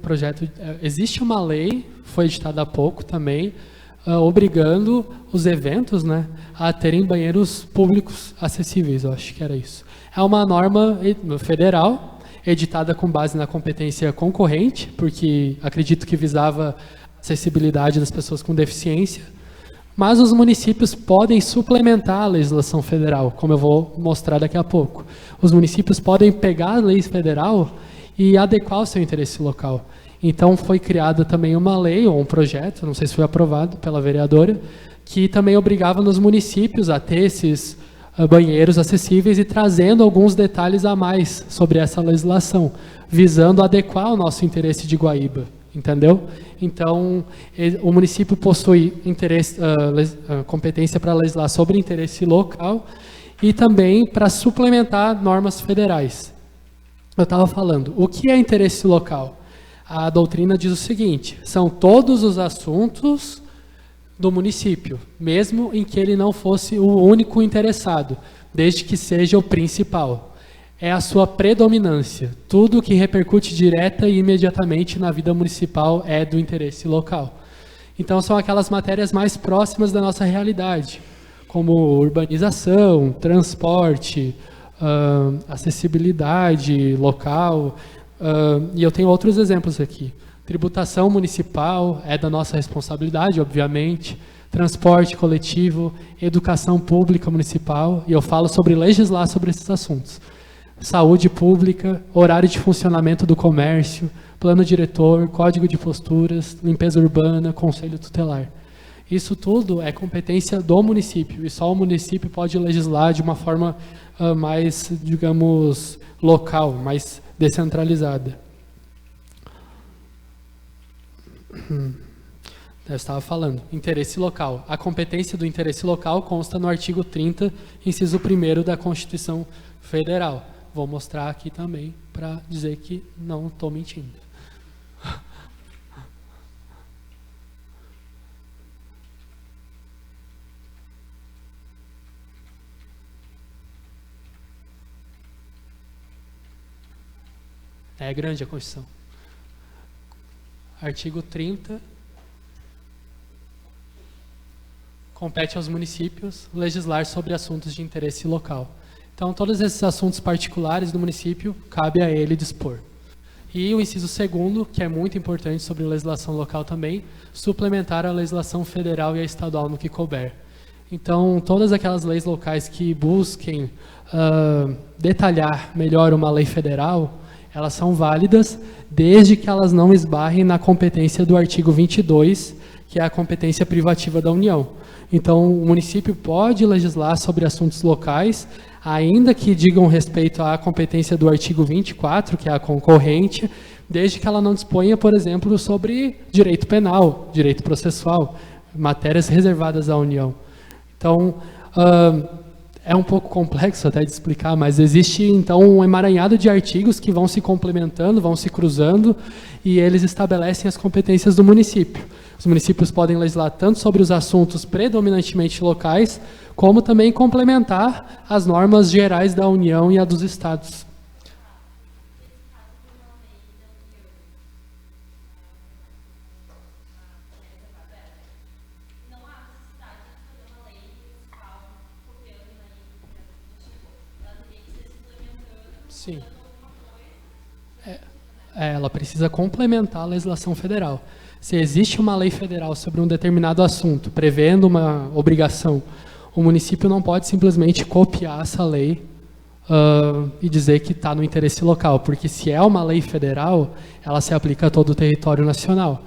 projeto, existe uma lei, foi editada há pouco também, obrigando os eventos, né, a terem banheiros públicos acessíveis, eu acho que era isso. É uma norma federal, editada com base na competência concorrente, porque acredito que visava a acessibilidade das pessoas com deficiência, mas os municípios podem suplementar a legislação federal, como eu vou mostrar daqui a pouco. Os municípios podem pegar a lei federal e adequar o seu interesse local. Então, foi criada também uma lei, ou um projeto, não sei se foi aprovado pela vereadora, que também obrigava nos municípios a ter esses banheiros acessíveis e trazendo alguns detalhes a mais sobre essa legislação, visando adequar o nosso interesse de Guaíba, entendeu? Então, o município possui competência para legislar sobre interesse local e também para suplementar normas federais. Eu estava falando, o que é interesse local? A doutrina diz o seguinte, são todos os assuntos do município, mesmo em que ele não fosse o único interessado, desde que seja o principal. É a sua predominância. Tudo que repercute direta e imediatamente na vida municipal é do interesse local. Então, são aquelas matérias mais próximas da nossa realidade, como urbanização, transporte, acessibilidade local, e eu tenho outros exemplos aqui. Tributação municipal é da nossa responsabilidade, obviamente. Transporte coletivo, educação pública municipal, e eu falo sobre legislar sobre esses assuntos. Saúde pública, horário de funcionamento do comércio, plano diretor, código de posturas, limpeza urbana, conselho tutelar. Isso tudo é competência do município, e só o município pode legislar de uma forma mais, digamos, local, mais descentralizada. Eu estava falando, interesse local. A competência do interesse local consta no artigo 30, inciso 1º da Constituição Federal. Vou mostrar aqui também para dizer que não estou mentindo. É grande a Constituição. Artigo 30. Compete aos municípios legislar sobre assuntos de interesse local. Então, todos esses assuntos particulares do município, cabe a ele dispor. E o inciso 2º, que é muito importante sobre legislação local também, suplementar a legislação federal e a estadual no que couber. Então, todas aquelas leis locais que busquem detalhar melhor uma lei federal, elas são válidas desde que elas não esbarrem na competência do artigo 22, que é a competência privativa da União. Então, o município pode legislar sobre assuntos locais, ainda que digam respeito à competência do artigo 24, que é a concorrente, desde que ela não disponha, por exemplo, sobre direito penal, direito processual, matérias reservadas à União. Então, é um pouco complexo até de explicar, mas existe, então, um emaranhado de artigos que vão se complementando, vão se cruzando, e eles estabelecem as competências do município. Os municípios podem legislar tanto sobre os assuntos predominantemente locais, como também complementar as normas gerais da União e a dos estados. Sim. Ela precisa complementar a legislação federal. Se existe uma lei federal sobre um determinado assunto, prevendo uma obrigação, o município não pode simplesmente copiar essa lei e dizer que está no interesse local, porque se é uma lei federal, ela se aplica a todo o território nacional.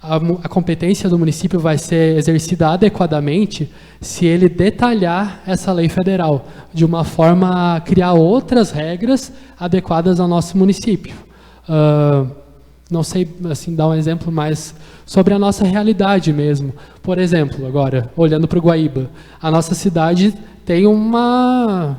A competência do município vai ser exercida adequadamente se ele detalhar essa lei federal, de uma forma a criar outras regras adequadas ao nosso município. Não sei, assim, dar um exemplo mais sobre a nossa realidade mesmo. Por exemplo, agora, olhando para o Guaíba, a nossa cidade tem uma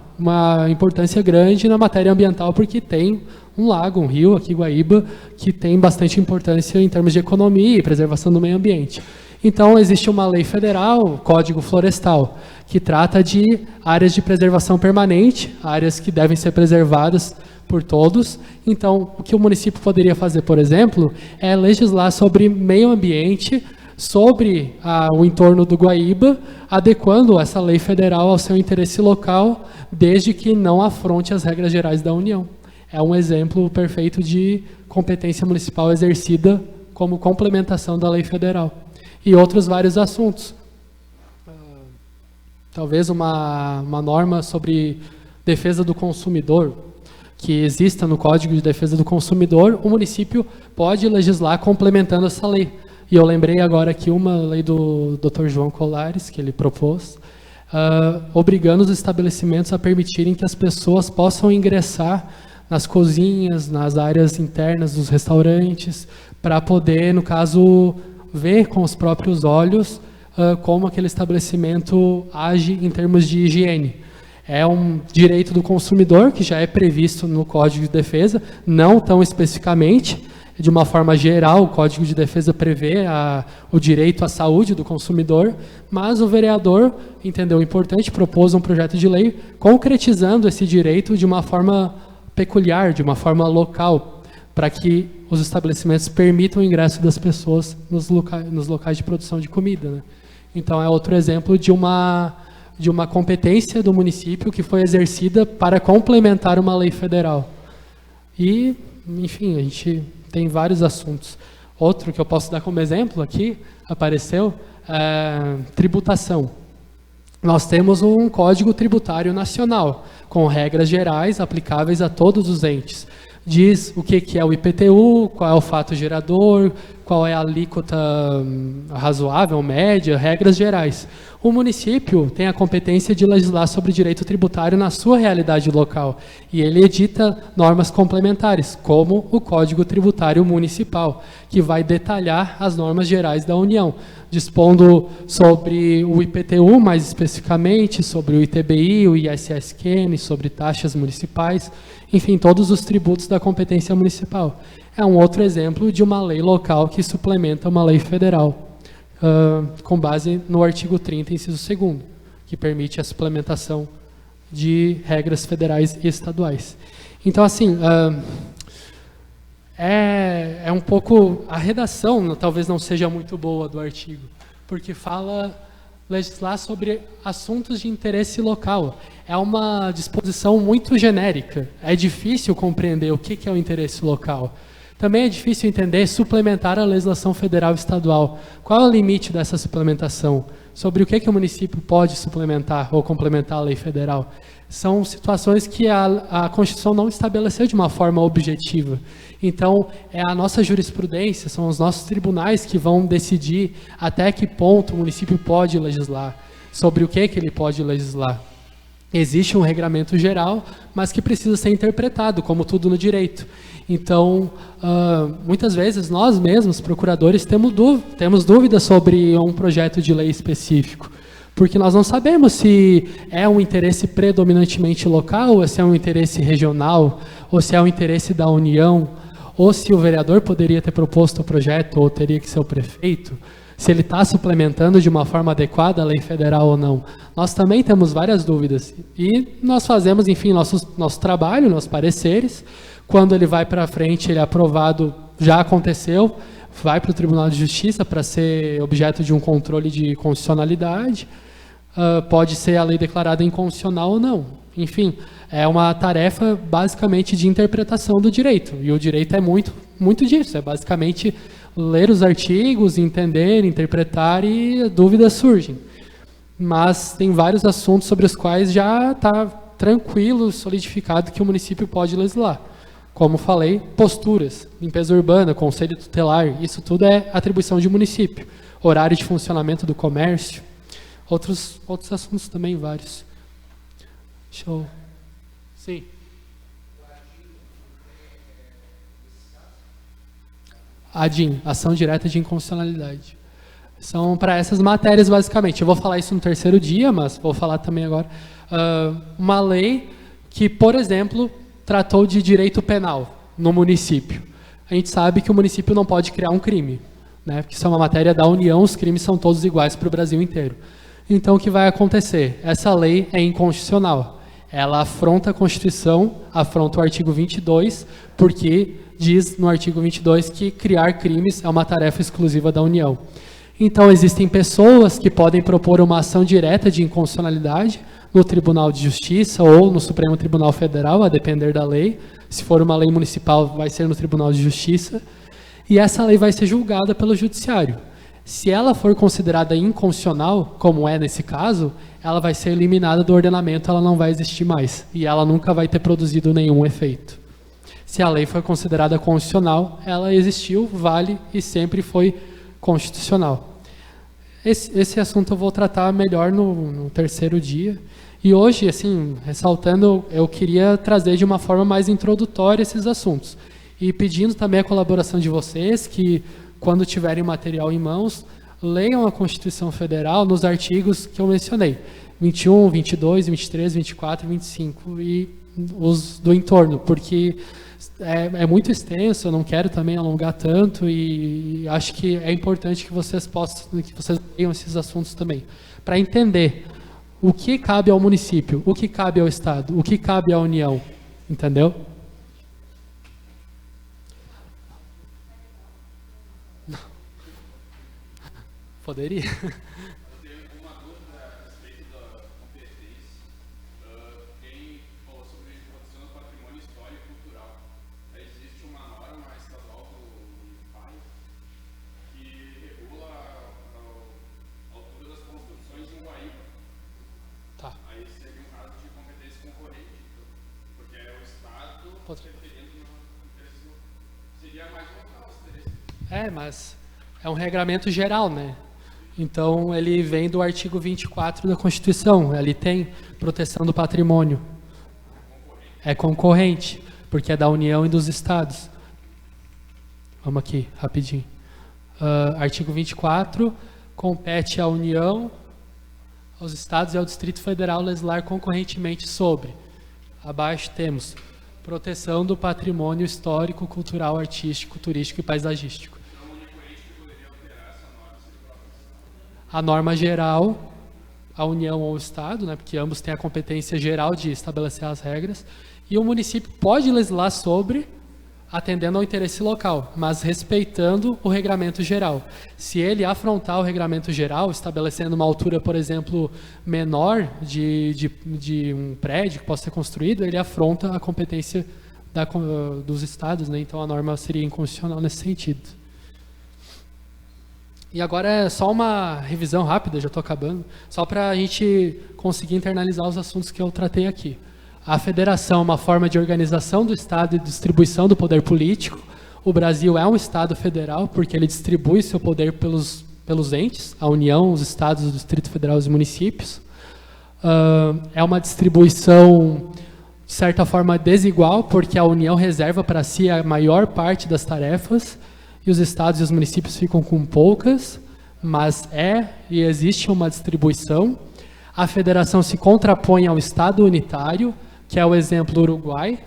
importância grande na matéria ambiental, porque tem um lago, um rio aqui, Guaíba, que tem bastante importância em termos de economia e preservação do meio ambiente. Então, existe uma lei federal, o Código Florestal, que trata de áreas de preservação permanente, áreas que devem ser preservadas por todos. Então, o que o município poderia fazer, por exemplo, é legislar sobre meio ambiente, sobre o entorno do Guaíba, adequando essa lei federal ao seu interesse local, desde que não afronte as regras gerais da União. É um exemplo perfeito de competência municipal exercida como complementação da lei federal. E outros vários assuntos. Talvez uma norma sobre defesa do consumidor, que exista no Código de Defesa do Consumidor, o município pode legislar complementando essa lei. E eu lembrei agora aqui uma lei do Dr. João Colares, que ele propôs, obrigando os estabelecimentos a permitirem que as pessoas possam ingressar nas cozinhas, nas áreas internas dos restaurantes, para poder, no caso, ver com os próprios olhos como aquele estabelecimento age em termos de higiene. É um direito do consumidor, que já é previsto no Código de Defesa, não tão especificamente. De uma forma geral, o Código de Defesa prevê o direito à saúde do consumidor, mas o vereador entendeu importante, propôs um projeto de lei concretizando esse direito de uma forma peculiar, de uma forma local, para que os estabelecimentos permitam o ingresso das pessoas nos locais de produção de comida, né? Então, é outro exemplo de uma competência do município que foi exercida para complementar uma lei federal. E, enfim, a gente tem vários assuntos. Outro que eu posso dar como exemplo aqui, apareceu, tributação. Nós temos um Código Tributário Nacional, com regras gerais aplicáveis a todos os entes. Diz o que é o IPTU, qual é o fato gerador, qual é a alíquota razoável, média, regras gerais. O município tem a competência de legislar sobre direito tributário na sua realidade local, e ele edita normas complementares, como o Código Tributário Municipal, que vai detalhar as normas gerais da União, dispondo sobre o IPTU, mais especificamente, sobre o ITBI, o ISS-QN, sobre taxas municipais, enfim, todos os tributos da competência municipal. É um outro exemplo de uma lei local que suplementa uma lei federal, com base no artigo 30, inciso 2º, que permite a suplementação de regras federais e estaduais. Então, assim, é um pouco... A redação talvez não seja muito boa do artigo, porque fala legislar sobre assuntos de interesse local. É uma disposição muito genérica. É difícil compreender o que é o interesse local. Também é difícil entender suplementar a legislação federal e estadual. Qual é o limite dessa suplementação? Sobre o que o município pode suplementar ou complementar a lei federal? São situações que a Constituição não estabeleceu de uma forma objetiva. Então, é a nossa jurisprudência, são os nossos tribunais que vão decidir até que ponto o município pode legislar, sobre o que ele pode legislar. Existe um regramento geral, mas que precisa ser interpretado, como tudo no direito. Então, muitas vezes, nós mesmos, procuradores, temos dúvidas sobre um projeto de lei específico, porque nós não sabemos se é um interesse predominantemente local, ou se é um interesse regional, ou se é um interesse da União, ou se o vereador poderia ter proposto o projeto, ou teria que ser o prefeito, se ele está suplementando de uma forma adequada a lei federal ou não. Nós também temos várias dúvidas. E nós fazemos, enfim, nosso trabalho, nossos pareceres. Quando ele vai para frente, ele é aprovado, já aconteceu, vai para o Tribunal de Justiça para ser objeto de um controle de constitucionalidade. Pode ser a lei declarada inconstitucional ou não. Enfim, é uma tarefa basicamente de interpretação do direito. E o direito é muito, muito disso. É basicamente ler os artigos, entender, interpretar e dúvidas surgem. Mas tem vários assuntos sobre os quais já está tranquilo, solidificado que o município pode legislar. Como falei, posturas, limpeza urbana, conselho tutelar, isso tudo é atribuição de município. Horário de funcionamento do comércio, outros assuntos também, vários. Deixa eu... Sim. ADIM, Ação Direta de Inconstitucionalidade. São para essas matérias, basicamente. Eu vou falar isso no terceiro dia, mas vou falar também agora. Uma lei que, por exemplo, tratou de direito penal no município. A gente sabe que o município não pode criar um crime, né? Porque isso é uma matéria da União, os crimes são todos iguais para o Brasil inteiro. Então, o que vai acontecer? Essa lei é inconstitucional. ela afronta a Constituição, afronta o artigo 22, porque diz no artigo 22 que criar crimes é uma tarefa exclusiva da União. Então, existem pessoas que podem propor uma ação direta de inconstitucionalidade no Tribunal de Justiça ou no Supremo Tribunal Federal, a depender da lei. Se for uma lei municipal, vai ser no Tribunal de Justiça. E essa lei vai ser julgada pelo Judiciário. Se ela for considerada inconstitucional, como é nesse caso, ela vai ser eliminada do ordenamento, ela não vai existir mais. E ela nunca vai ter produzido nenhum efeito. Se a lei for considerada constitucional, ela existiu, vale e sempre foi constitucional. Esse assunto eu vou tratar melhor no terceiro dia. E hoje, assim, ressaltando, eu queria trazer de uma forma mais introdutória esses assuntos. E pedindo também a colaboração de vocês, que quando tiverem material em mãos, leiam a Constituição Federal nos artigos que eu mencionei. 21, 22, 23, 24 e 25 e os do entorno, porque é muito extenso, eu não quero também alongar tanto e acho que é importante que vocês leiam esses assuntos também, para entender o que cabe ao município, o que cabe ao Estado, o que cabe à União, entendeu? Poderia? Mas é um regramento geral, né? Então, ele vem do artigo 24 da Constituição. Ali tem proteção do patrimônio. É concorrente, porque é da União e dos Estados. Vamos aqui, rapidinho. Artigo 24, compete à União, aos Estados e ao Distrito Federal legislar concorrentemente sobre. Abaixo temos proteção do patrimônio histórico, cultural, artístico, turístico e paisagístico. A norma geral, a União ou o Estado, né, porque ambos têm a competência geral de estabelecer as regras, e o município pode legislar sobre, atendendo ao interesse local, mas respeitando o regramento geral. Se ele afrontar o regramento geral, estabelecendo uma altura, por exemplo, menor de um prédio que possa ser construído, ele afronta a competência dos estados, né? Então a norma seria inconstitucional nesse sentido. E agora é só uma revisão rápida, já estou acabando, só para a gente conseguir internalizar os assuntos que eu tratei aqui. A federação é uma forma de organização do Estado e distribuição do poder político. O Brasil é um Estado federal porque ele distribui seu poder pelos entes, a União, os Estados, o Distrito Federal e os municípios. É uma distribuição, de certa forma, desigual, porque a União reserva para si a maior parte das tarefas e os estados e os municípios ficam com poucas, mas e existe uma distribuição. A federação se contrapõe ao Estado unitário, que é o exemplo Uruguai,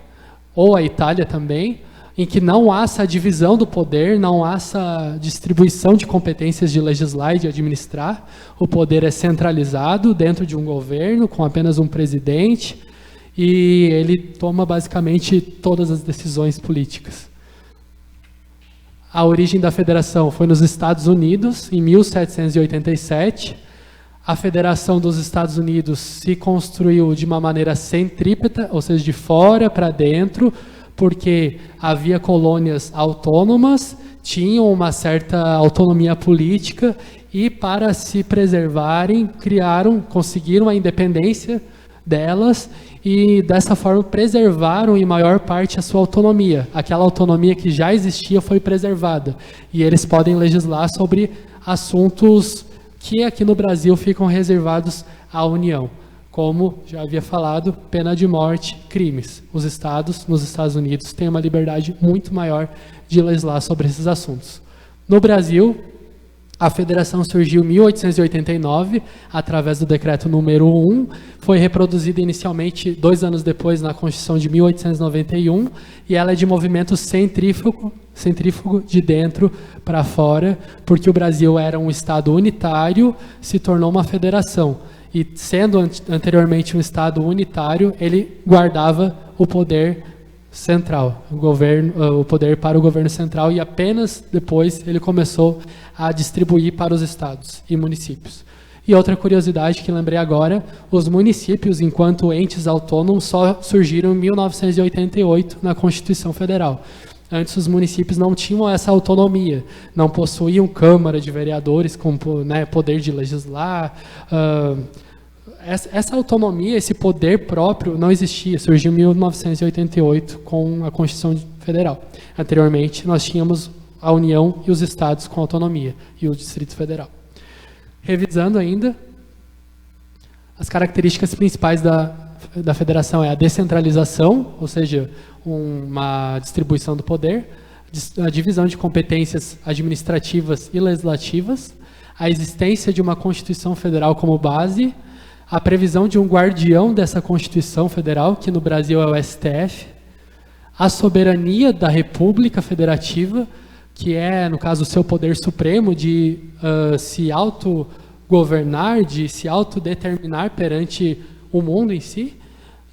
ou a Itália também, em que não há essa divisão do poder, não há essa distribuição de competências de legislar e de administrar. O poder é centralizado dentro de um governo, com apenas um presidente, e ele toma basicamente todas as decisões políticas. A origem da federação foi nos Estados Unidos, em 1787. A Federação dos Estados Unidos se construiu de uma maneira centrípeta, ou seja, de fora para dentro, porque havia colônias autônomas, tinham uma certa autonomia política e, para se preservarem, conseguiram a independência delas e, dessa forma, preservaram em maior parte a sua autonomia. Aquela autonomia que já existia foi preservada e eles podem legislar sobre assuntos que aqui no Brasil ficam reservados à União, como já havia falado, pena de morte, crimes. Os estados, nos Estados Unidos, têm uma liberdade muito maior de legislar sobre esses assuntos. No Brasil, a federação surgiu em 1889, através do decreto número 1, foi reproduzida inicialmente 2 anos depois na Constituição de 1891, e ela é de movimento centrífugo de dentro para fora, porque o Brasil era um Estado unitário, se tornou uma federação. E sendo anteriormente um Estado unitário, ele guardava o poder central, o poder para o governo central, e apenas depois ele começou a distribuir para os estados e municípios. E outra curiosidade que lembrei agora, os municípios, enquanto entes autônomos, só surgiram em 1988 na Constituição Federal. Antes os municípios não tinham essa autonomia, não possuíam Câmara de Vereadores com, né, poder de legislar. Essa autonomia, esse poder próprio não existia, surgiu em 1988 com a Constituição Federal. Anteriormente nós tínhamos a União e os estados com autonomia e o Distrito Federal. Revisando ainda, as características principais da federação é a descentralização, ou seja, uma distribuição do poder, a divisão de competências administrativas e legislativas, a existência de uma Constituição Federal como base, a previsão de um guardião dessa Constituição Federal, que no Brasil é o STF, a soberania da República Federativa, que é, no caso, o seu poder supremo de se autogovernar, de se autodeterminar perante o mundo em si,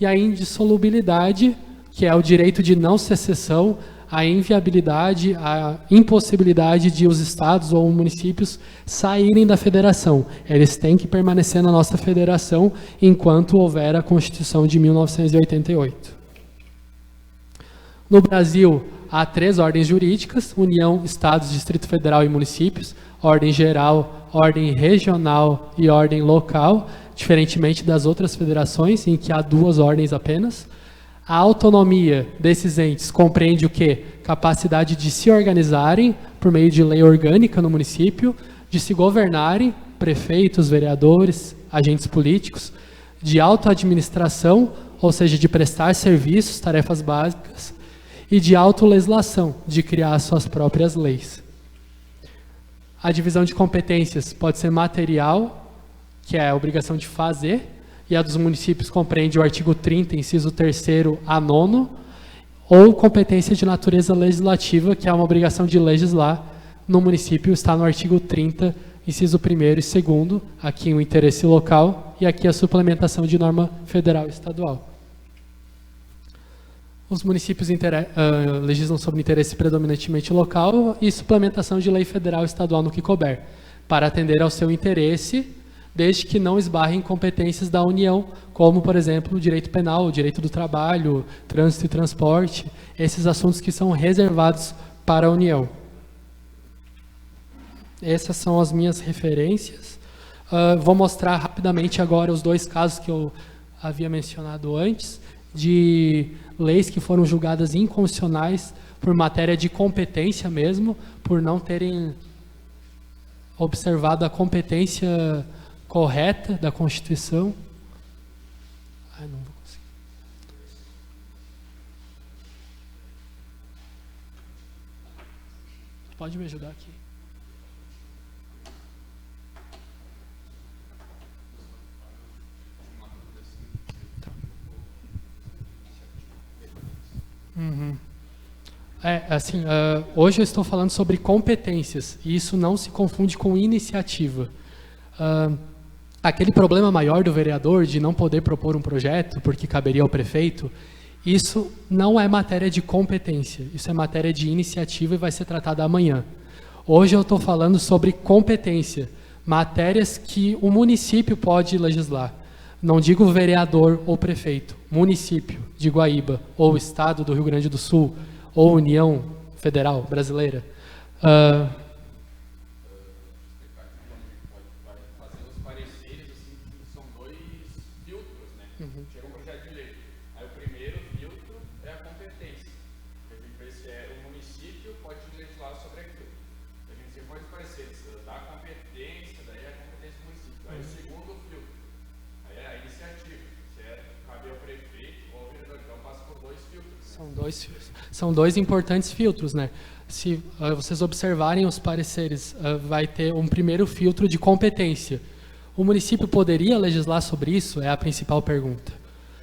e a indissolubilidade, que é o direito de não secessão, a inviabilidade, a impossibilidade de os estados ou municípios saírem da federação. Eles têm que permanecer na nossa federação enquanto houver a Constituição de 1988. No Brasil, há 3 ordens jurídicas: União, Estados, Distrito Federal e municípios, ordem geral, ordem regional e ordem local, diferentemente das outras federações, em que há 2 ordens apenas. A autonomia desses entes compreende o quê? Capacidade de se organizarem por meio de lei orgânica no município, de se governarem, prefeitos, vereadores, agentes políticos, de autoadministração, ou seja, de prestar serviços, tarefas básicas, e de autolegislação, de criar suas próprias leis. A divisão de competências pode ser material, que é a obrigação de fazer, e a dos municípios compreende o artigo 30, inciso 3º a 9º, ou competência de natureza legislativa, que é uma obrigação de legislar no município, está no artigo 30, inciso 1º e 2º, aqui o interesse local, e aqui a suplementação de norma federal e estadual. Os municípios legislam sobre interesse predominantemente local e suplementação de lei federal e estadual no que couber, para atender ao seu interesse, desde que não esbarrem competências da União, como, por exemplo, o direito penal, o direito do trabalho, trânsito e transporte, esses assuntos que são reservados para a União. Essas são as minhas referências. Vou mostrar rapidamente agora os 2 casos que eu havia mencionado antes, de leis que foram julgadas inconstitucionais por matéria de competência mesmo, por não terem observado a competência correta da Constituição. Não vou conseguir. Pode me ajudar aqui? Tá. Assim, hoje eu estou falando sobre competências, e isso não se confunde com iniciativa. Aquele problema maior do vereador de não poder propor um projeto porque caberia ao prefeito, isso não é matéria de competência, isso é matéria de iniciativa e vai ser tratado amanhã. Hoje eu estou falando sobre competência, matérias que o município pode legislar. Não digo vereador ou prefeito, município de Guaíba, ou Estado do Rio Grande do Sul, ou União Federal Brasileira. Chega um projeto de lei. Aí o primeiro filtro é a competência. A gente vê se o município pode legislar sobre aquilo. A gente sempre pode parecer da competência, daí é a competência do município. Aí o segundo filtro, aí é a iniciativa. Se cabe ao prefeito ou ao vereador, então passa por 2 filtros. São 2 importantes filtros, né? Se vocês observarem os pareceres, vai ter um primeiro filtro de competência. O município poderia legislar sobre isso? É a principal pergunta.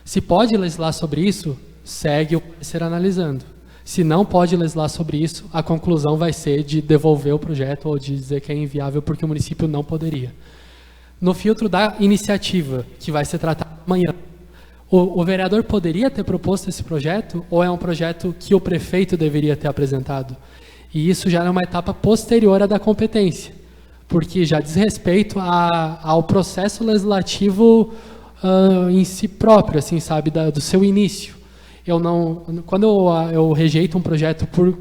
Se pode legislar sobre isso, segue o parecer analisando. Se não pode legislar sobre isso, a conclusão vai ser de devolver o projeto ou de dizer que é inviável porque o município não poderia. no filtro da iniciativa, que vai ser tratado amanhã, o vereador poderia ter proposto esse projeto ou é um projeto que o prefeito deveria ter apresentado? E isso já é uma etapa posterior à da competência, porque já diz respeito ao processo legislativo em si próprio, assim, sabe, do seu início. Quando eu rejeito um projeto por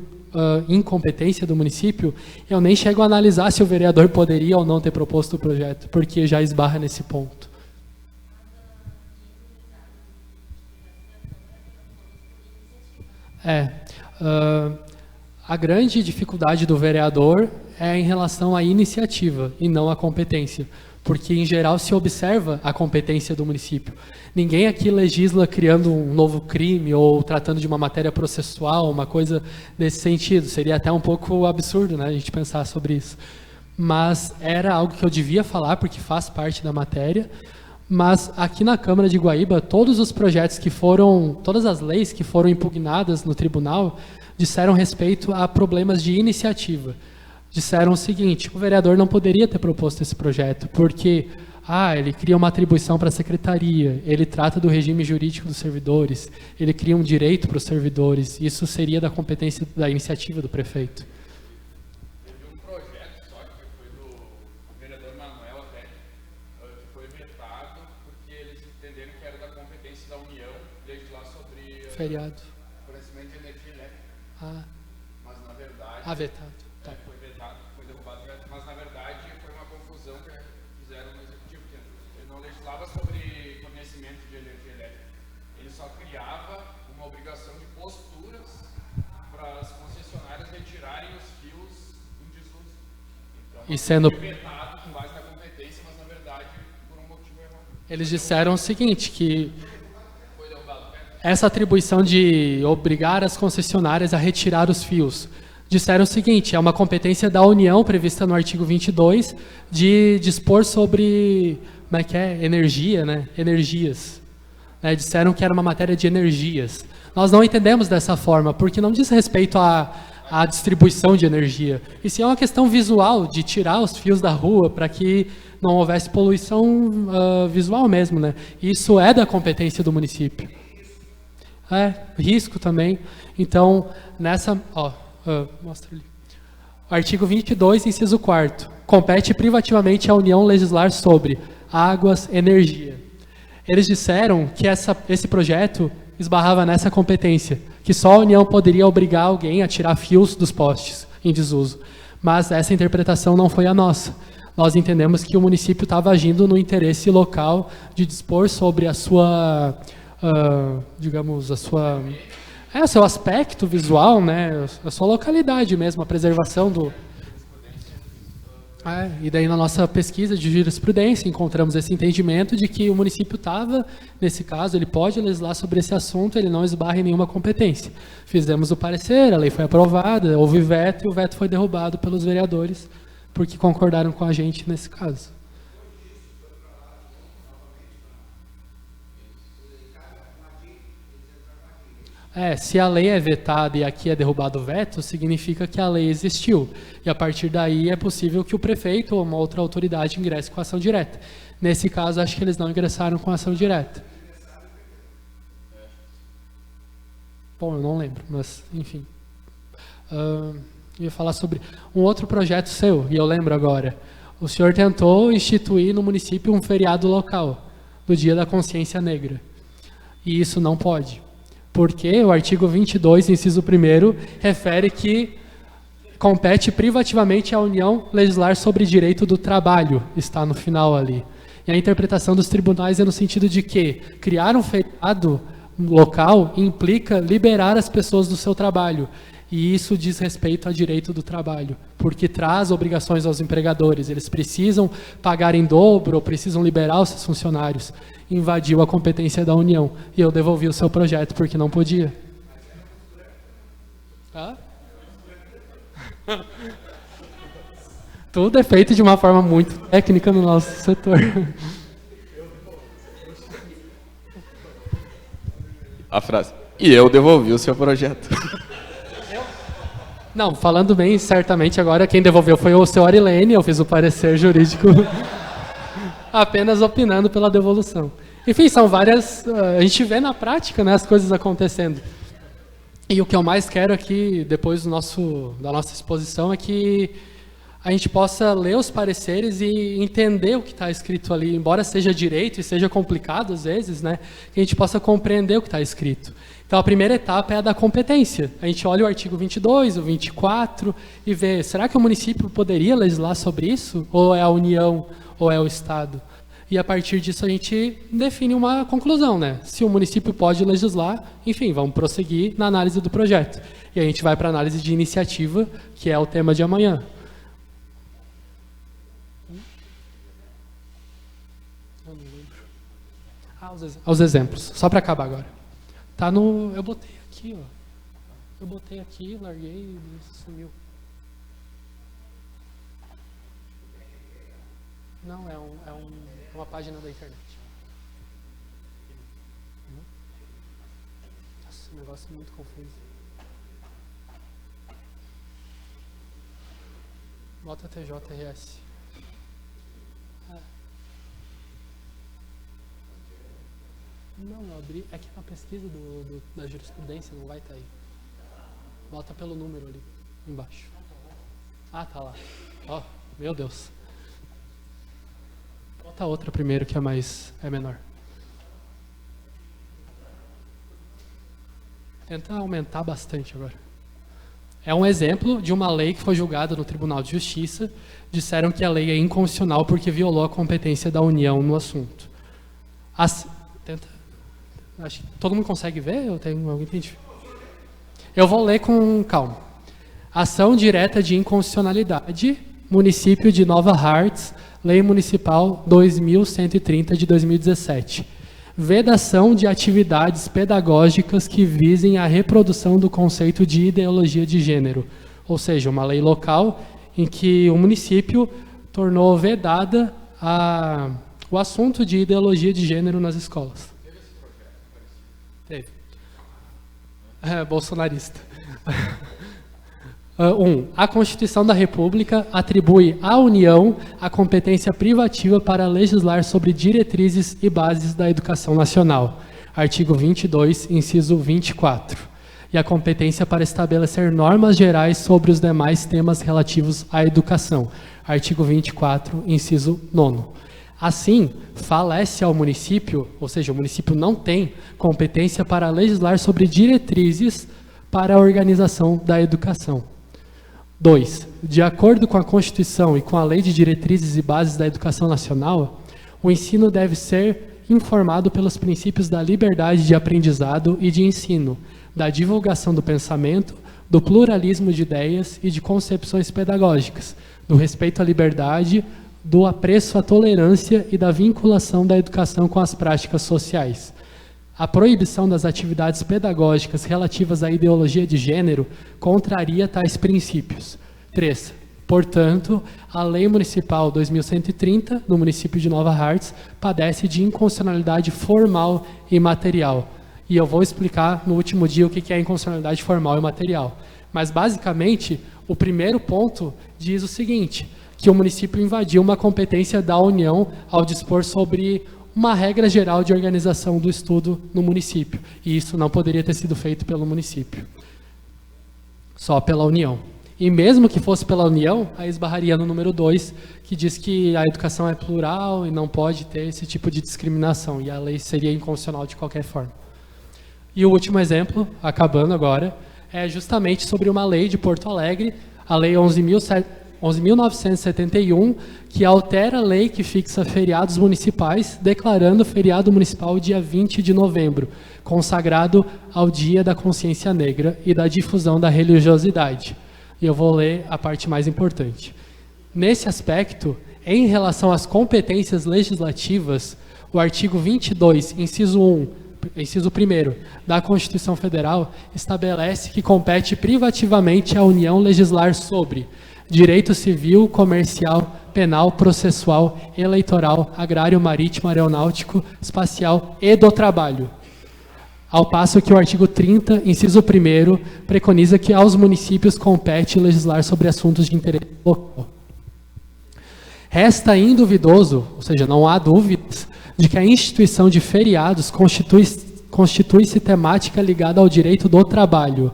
incompetência do município, eu nem chego a analisar se o vereador poderia ou não ter proposto o projeto, porque já esbarra nesse ponto. A grande dificuldade do vereador é em relação à iniciativa e não à competência, porque em geral se observa a competência do município. Ninguém aqui legisla criando um novo crime ou tratando de uma matéria processual, uma coisa nesse sentido. Seria até um pouco absurdo, né, a gente pensar sobre isso. Mas era algo que eu devia falar porque faz parte da matéria. Mas aqui na Câmara de Guaíba, todos os projetos todas as leis que foram impugnadas no tribunal disseram respeito a problemas de iniciativa. Disseram o seguinte: o vereador não poderia ter proposto esse projeto, porque ele cria uma atribuição para a secretaria, ele trata do regime jurídico dos servidores, ele cria um direito para os servidores, isso seria da competência da iniciativa do prefeito. Teve um projeto só que foi do vereador Manuel até, que foi vetado porque eles entenderam que era da competência da União legislar sobre feriado. Fornecimento de energia elétrica. Mas na verdade... vetado. Foi vetado, foi derrubado, mas na verdade foi uma confusão que fizeram no executivo, que ele não legislava sobre fornecimento de energia elétrica. Ele só criava uma obrigação de posturas para as concessionárias retirarem os fios em desuso. Então, foi vetado com base na competência, mas na verdade por um motivo errado. Eles disseram o seguinte, que essa atribuição de obrigar as concessionárias a retirar os fios, disseram o seguinte: é uma competência da União prevista no artigo 22 de dispor sobre, energia, né? Energias. Disseram que era uma matéria de energias. Nós não entendemos dessa forma, porque não diz respeito à distribuição de energia. Isso é uma questão visual, de tirar os fios da rua para que não houvesse poluição visual mesmo, né? Isso é da competência do município. Risco também. Então, mostra ali. Artigo 22, inciso 4º. Compete privativamente à União legislar sobre águas, energia. Eles disseram que esse projeto esbarrava nessa competência, que só a União poderia obrigar alguém a tirar fios dos postes em desuso. Mas essa interpretação não foi a nossa. Nós entendemos que o município estava agindo no interesse local de dispor sobre a sua, o seu aspecto visual, né, a sua localidade mesmo, a preservação do... e daí na nossa pesquisa de jurisprudência encontramos esse entendimento de que o município estava, nesse caso, ele pode legislar sobre esse assunto, ele não esbarra em nenhuma competência. Fizemos o parecer, a lei foi aprovada, houve veto e o veto foi derrubado pelos vereadores, porque concordaram com a gente nesse caso. Se a lei é vetada e aqui é derrubado o veto, significa que a lei existiu. E a partir daí é possível que o prefeito ou uma outra autoridade ingresse com ação direta. Nesse caso, acho que eles não ingressaram com ação direta. Bom, eu não lembro, mas enfim. Eu ia falar sobre um outro projeto seu, e eu lembro agora. O senhor tentou instituir no município um feriado local, do Dia da Consciência Negra. E isso não pode. Porque o artigo 22, inciso 1º, refere que compete privativamente à União legislar sobre direito do trabalho, está no final ali. E a interpretação dos tribunais é no sentido de que criar um feriado local implica liberar as pessoas do seu trabalho. E isso diz respeito a direito do trabalho, porque traz obrigações aos empregadores. Eles precisam pagar em dobro ou precisam liberar os seus funcionários. Invadiu a competência da União. E eu devolvi o seu projeto porque não podia. Tudo é feito de uma forma muito técnica no nosso setor. A frase: e eu devolvi o seu projeto. Não, falando bem, certamente agora quem devolveu foi o seu Arilene, eu fiz o parecer jurídico. apenas opinando pela devolução. Enfim, são várias... a gente vê na prática, né, as coisas acontecendo. E o que eu mais quero aqui, depois da nossa exposição, é que a gente possa ler os pareceres e entender o que está escrito ali, embora seja direito e seja complicado às vezes, né, que a gente possa compreender o que está escrito. Então, a primeira etapa é a da competência. A gente olha o artigo 22, o 24, e vê, será que o município poderia legislar sobre isso? Ou é a União, ou é o Estado? E, a partir disso, a gente define uma conclusão, né? Se o município pode legislar, enfim, vamos prosseguir na análise do projeto. E a gente vai para a análise de iniciativa, que é o tema de amanhã. Eu não lembro. Aos exemplos, só para acabar agora. Tá no... Eu botei aqui, ó. Eu botei aqui, larguei e sumiu. Não, é uma página da internet. Nossa, esse negócio é muito confuso. Bota TJRS. Não, eu abri. É que na pesquisa da jurisprudência não vai estar aí. Bota pelo número ali, embaixo. Ah, tá lá. Ó, meu Deus. Bota a outra primeiro, que é menor. Tenta aumentar bastante agora. É um exemplo de uma lei que foi julgada no Tribunal de Justiça. Disseram que a lei é inconstitucional porque violou a competência da União no assunto. Tenta. Acho que todo mundo consegue ver? Alguém entende? Eu vou ler com calma. Ação direta de inconstitucionalidade, município de Nova Hartz, Lei Municipal 2130 de 2017. Vedação de atividades pedagógicas que visem a reprodução do conceito de ideologia de gênero. Ou seja, uma lei local em que o município tornou vedada o assunto de ideologia de gênero nas escolas. Teve. Bolsonarista. 1. A Constituição da República atribui à União a competência privativa para legislar sobre diretrizes e bases da educação nacional. Artigo 22, inciso 24. E a competência para estabelecer normas gerais sobre os demais temas relativos à educação. Artigo 24, inciso 9. Assim, falece ao município, ou seja, o município não tem competência para legislar sobre diretrizes para a organização da educação. 2. De acordo com a Constituição e com a Lei de Diretrizes e Bases da Educação Nacional, o ensino deve ser informado pelos princípios da liberdade de aprendizado e de ensino, da divulgação do pensamento, do pluralismo de ideias e de concepções pedagógicas, do respeito à liberdade, do apreço à tolerância e da vinculação da educação com as práticas sociais. A proibição das atividades pedagógicas relativas à ideologia de gênero contraria tais princípios. 3. Portanto, a Lei Municipal 2130, no município de Nova Hartz, padece de inconstitucionalidade formal e material. E eu vou explicar no último dia o que é inconstitucionalidade formal e material. Mas, basicamente, o primeiro ponto diz o seguinte, que o município invadiu uma competência da União ao dispor sobre uma regra geral de organização do estudo no município. E isso não poderia ter sido feito pelo município, só pela União. E mesmo que fosse pela União, aí esbarraria no número 2, que diz que a educação é plural e não pode ter esse tipo de discriminação, e a lei seria inconstitucional de qualquer forma. E o último exemplo, acabando agora, é justamente sobre uma lei de Porto Alegre, a Lei 11.971, que altera a lei que fixa feriados municipais, declarando feriado municipal dia 20 de novembro, consagrado ao Dia da Consciência Negra e da difusão da religiosidade. E eu vou ler a parte mais importante. Nesse aspecto, em relação às competências legislativas, o artigo 22, inciso 1, inciso 1º, da Constituição Federal, estabelece que compete privativamente à União legislar sobre direito civil, comercial, penal, processual, eleitoral, agrário, marítimo, aeronáutico, espacial e do trabalho. Ao passo que o artigo 30, inciso 1º, preconiza que aos municípios compete legislar sobre assuntos de interesse local. Resta ainda duvidoso, ou seja, não há dúvidas, de que a instituição de feriados constitui-se temática ligada ao direito do trabalho,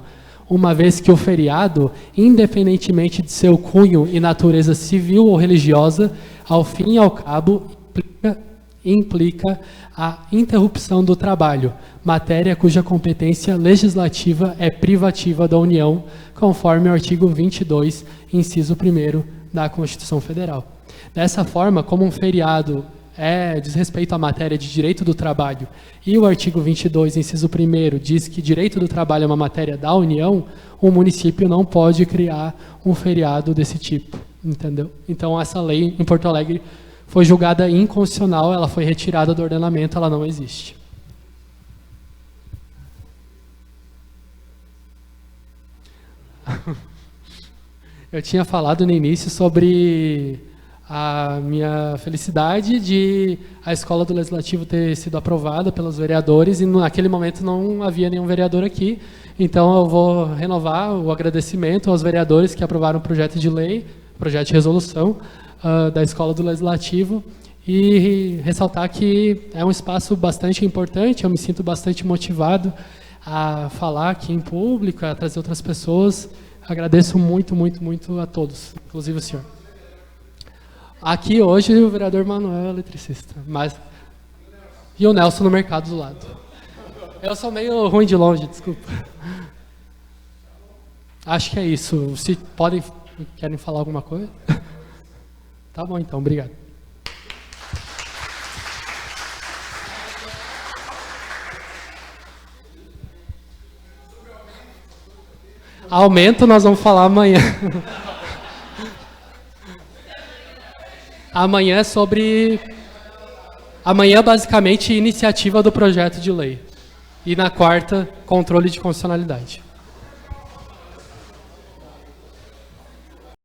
uma vez que o feriado, independentemente de seu cunho e natureza civil ou religiosa, ao fim e ao cabo, implica a interrupção do trabalho, matéria cuja competência legislativa é privativa da União, conforme o artigo 22, inciso 1º da Constituição Federal. Dessa forma, como um feriado diz respeito à matéria de direito do trabalho e o artigo 22, inciso 1º, diz que direito do trabalho é uma matéria da União, o município não pode criar um feriado desse tipo, entendeu? Então, essa lei em Porto Alegre foi julgada inconstitucional, ela foi retirada do ordenamento, ela não existe. Eu tinha falado no início sobre a minha felicidade de a escola do Legislativo ter sido aprovada pelos vereadores e naquele momento não havia nenhum vereador aqui, então eu vou renovar o agradecimento aos vereadores que aprovaram o projeto de lei, projeto de resolução da escola do Legislativo e ressaltar que é um espaço bastante importante, eu me sinto bastante motivado a falar aqui em público, a trazer outras pessoas. Agradeço muito, muito, muito a todos, inclusive o senhor. Aqui hoje o vereador Manuel é eletricista, e o Nelson no mercado do lado. Eu sou meio ruim de longe, desculpa. Acho que é isso. Se querem falar alguma coisa? Tá bom então, obrigado. Aumento nós vamos falar amanhã. Amanhã é sobre... Amanhã, basicamente, iniciativa do projeto de lei. E na quarta, controle de constitucionalidade.